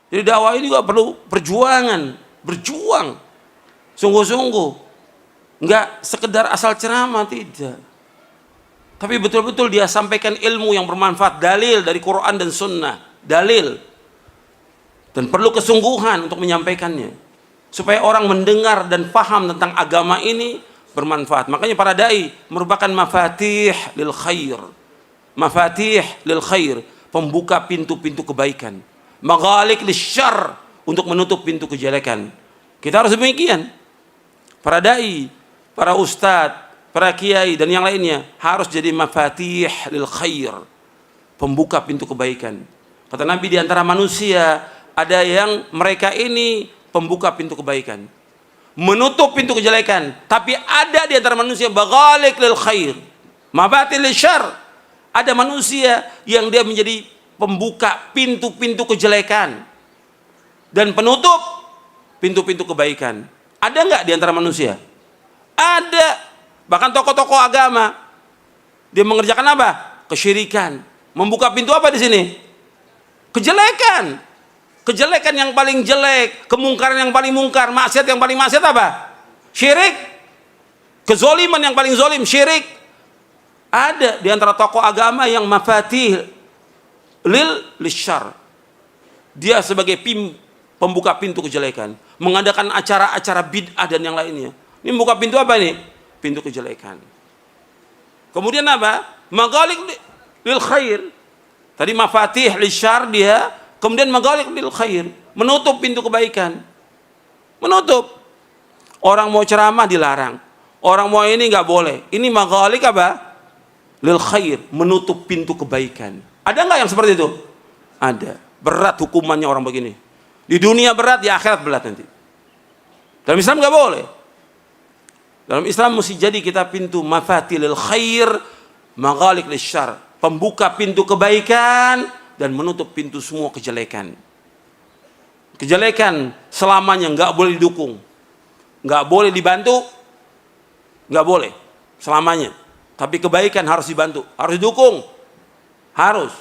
Jadi dakwah ini juga perlu perjuangan, berjuang sungguh-sungguh. Enggak sekedar asal ceramah, tidak. Tapi betul-betul dia sampaikan ilmu yang bermanfaat, dalil dari Quran dan Sunnah, dalil. Dan perlu kesungguhan untuk menyampaikannya, supaya orang mendengar dan paham tentang agama ini bermanfaat. Makanya para dai merupakan mafatih lil khair. Mafatih lil khair, pembuka pintu-pintu kebaikan. Maghaliq lisyarr, untuk menutup pintu kejelekan. Kita harus demikian. Para dai, para ustadz, para kiai dan yang lainnya harus jadi mafatih lil khair, pembuka pintu kebaikan. Kata Nabi, di antara manusia ada yang mereka ini pembuka pintu kebaikan, menutup pintu kejelekan. Tapi ada di antara manusia baghaliq lil khair, mafatih lil syarr. Ada manusia yang dia menjadi pembuka pintu-pintu kejelekan dan penutup pintu-pintu kebaikan. Ada nggak di antara manusia? Ada. Bahkan tokoh-tokoh agama, dia mengerjakan apa? Kesyirikan. Membuka pintu apa di sini? Kejelekan. Kejelekan yang paling jelek, kemungkaran yang paling mungkar, maksiat yang paling maksiat apa? Syirik. Kezoliman yang paling zolim, syirik. Ada di antara tokoh agama yang mafatih lisyarr. Dia sebagai pembuka pintu kejelekan, mengadakan acara-acara bid'ah dan yang lainnya. Ini membuka pintu apa ini? Pintu kejelekan. Kemudian apa? Maghaliq lil khair. Tadi mafatih lisyarr dia, kemudian maghaliq lil khair, menutup pintu kebaikan. Menutup. Orang mau ceramah dilarang. Orang mau ini enggak boleh. Ini maghaliq apa? Lil khair, menutup pintu kebaikan. Ada enggak yang seperti itu? Ada. Berat hukumannya orang begini. Di dunia berat, di akhirat berat nanti. Dalam Islam enggak boleh. Dalam Islam mesti jadi kita pintu mafatilil khair, maghaliq lisyarr, pembuka pintu kebaikan dan menutup pintu semua kejelekan. Kejelekan selamanya nggak boleh didukung, nggak boleh dibantu, nggak boleh selamanya. Tapi kebaikan harus dibantu, harus didukung, harus.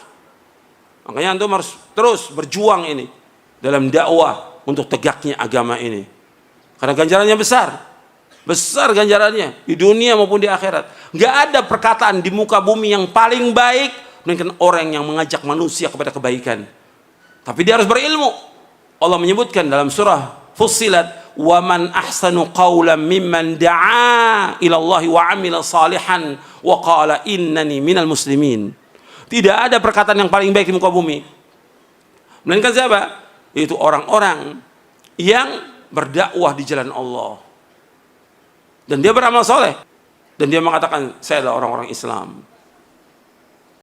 Makanya antum harus terus berjuang ini dalam dakwah untuk tegaknya agama ini. Karena ganjarannya besar. Besar ganjarannya di dunia maupun di akhirat. Nggak ada perkataan di muka bumi yang paling baik melainkan orang yang mengajak manusia kepada kebaikan. Tapi dia harus berilmu. Allah menyebutkan dalam surah Fussilat, "Wa man ahsanu qawlan mimman da'a ila Allah wa 'amila salihan wa qala innani minal muslimin." Tidak ada perkataan yang paling baik di muka bumi melainkan siapa? Itu orang-orang yang berdakwah di jalan Allah. Dan dia beramal soleh. Dan dia mengatakan, saya adalah orang-orang Islam.